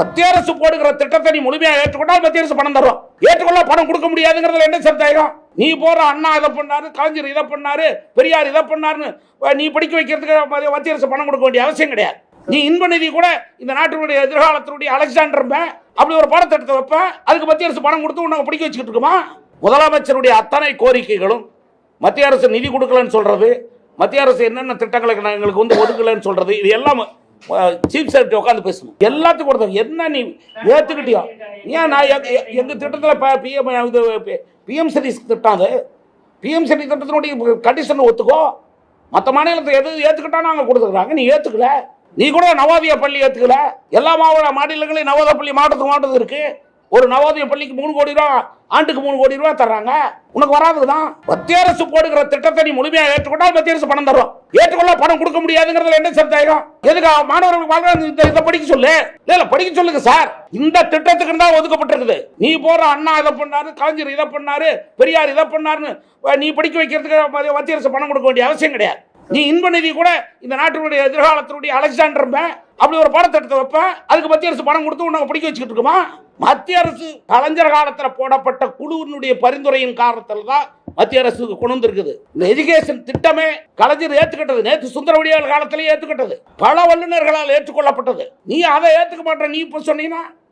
மத்திய அரசு போடுகிற திட்டத்தை நீ முழுமையாக ஏற்றுக்கொண்டால் மத்திய அரசு பணம் தரும். ஏற்றுக்கொள்ள பணம் கொடுக்க முடியாதுங்கிறதுல என்ன சந்தேகம்? நீ போற அண்ணா இதை பண்ணாரு, கலைஞர் இதை பண்ணாரு, பெரியார் இதை பண்ணாருன்னு நீ படிக்க வைக்கிறதுக்கு மத்திய அரசு பணம் கொடுக்க வேண்டிய அவசியம் கிடையாது. நீ இன்ப நிதி கூட இந்த நாட்டினுடைய எதிர்காலத்தினுடைய அலெக்சாண்டர் அப்படி ஒரு பாடத்திட்டத்தை வைப்ப, அதுக்கு மத்திய அரசு பணம் கொடுத்து உன்னை படிக்க வச்சுக்கிட்டு இருக்குமா? முதலமைச்சருடைய அத்தனை கோரிக்கைகளும் மத்திய அரசு நிதி கொடுக்கலன்னு சொல்றது, மத்திய அரசு என்னென்ன திட்டங்களுக்கு எங்களுக்கு வந்து ஒதுக்கலன்னு சொல்றது, இது எல்லாம் சீஃப் செக்ரட்டரி உட்காந்து பேசணும். எல்லாத்துக்கும் கொடுத்தது என்ன நீ ஏற்றுக்கிட்டியா? ஏன் நான் எங்க திட்டத்தில் பிஎம் சிட்டி திட்டம், அது பிஎம் சிட்டி திட்டத்தினுடைய கண்டிஷன் ஒத்துக்கோ. மற்ற மாநிலத்தை எது ஏற்றுக்கிட்டா நாங்கள் கொடுத்துருக்காங்க, நீ ஏற்றுக்கல. நீ கூட நவோதய பள்ளி ஏற்றுக்கல. எல்லா மாநிலங்களையும் நவோதய பள்ளி மாவட்டத்துக்கு இருக்கு. ஒரு நவோதய பள்ளிக்கு 3 கோடி ரூபா, ஆண்டுக்கு 3 கோடி ரூபா தர்றாங்க. உனக்கு வராதுதான். மத்திய அரசு போடுகிற திட்டத்தை நீ முழுமையாக ஏற்றுக்கொண்டால் மத்திய அரசு பணம் தரும். ஏற்றுக்கொள்ள பணம் கொடுக்க முடியாதுங்கிறதுல என்ன சந்தேகம்? எதுக்கு மாணவர்களுக்கு இதை படிக்க சொல்லு? இல்ல படிக்க சொல்லுங்க சார். இந்த திட்டத்துக்கு தான் ஒதுக்கப்பட்டிருக்குது. நீ போற அண்ணா இதை பண்ணாரு, கலைஞர் இதை பண்ணாரு, பெரியார் இதை பண்ணாருன்னு நீ படிக்க வைக்கிறதுக்கு மத்திய அரசு பணம் கொடுக்க வேண்டிய அவசியம் கிடையாது. நீ இன்ப நிதி கூட இந்த நாட்டினுடைய எதிர்காலத்தினுடைய அலெக்சாண்டர் அப்படி ஒரு பாடத்திட்டத்தை வைப்ப, அதுக்கு மத்திய அரசு பணம் கொடுத்து உன்னை படிக்க வச்சுக்கிட்டு இருக்குமா? மத்திய அரசு கலைஞர் காலத்தில் போடப்பட்ட குழுவினுடைய பரிந்துரையின் காரணத்தில் தான் மத்திய அரசு கொண்டு வந்திருக்குது. இந்த எஜுகேஷன் திட்டமே கலைஞர் ஏற்றுக்கிட்டது. நேற்று சுந்தரவடியால் காலத்திலேயே ஏற்றுக்கிட்டது. பல வல்லுநர்களால் ஏற்றுக்கொள்ளப்பட்டது. நீ அதை ஏற்றுக்க மாட்டேன். நீ இப்ப சொன்னீங்கன்னா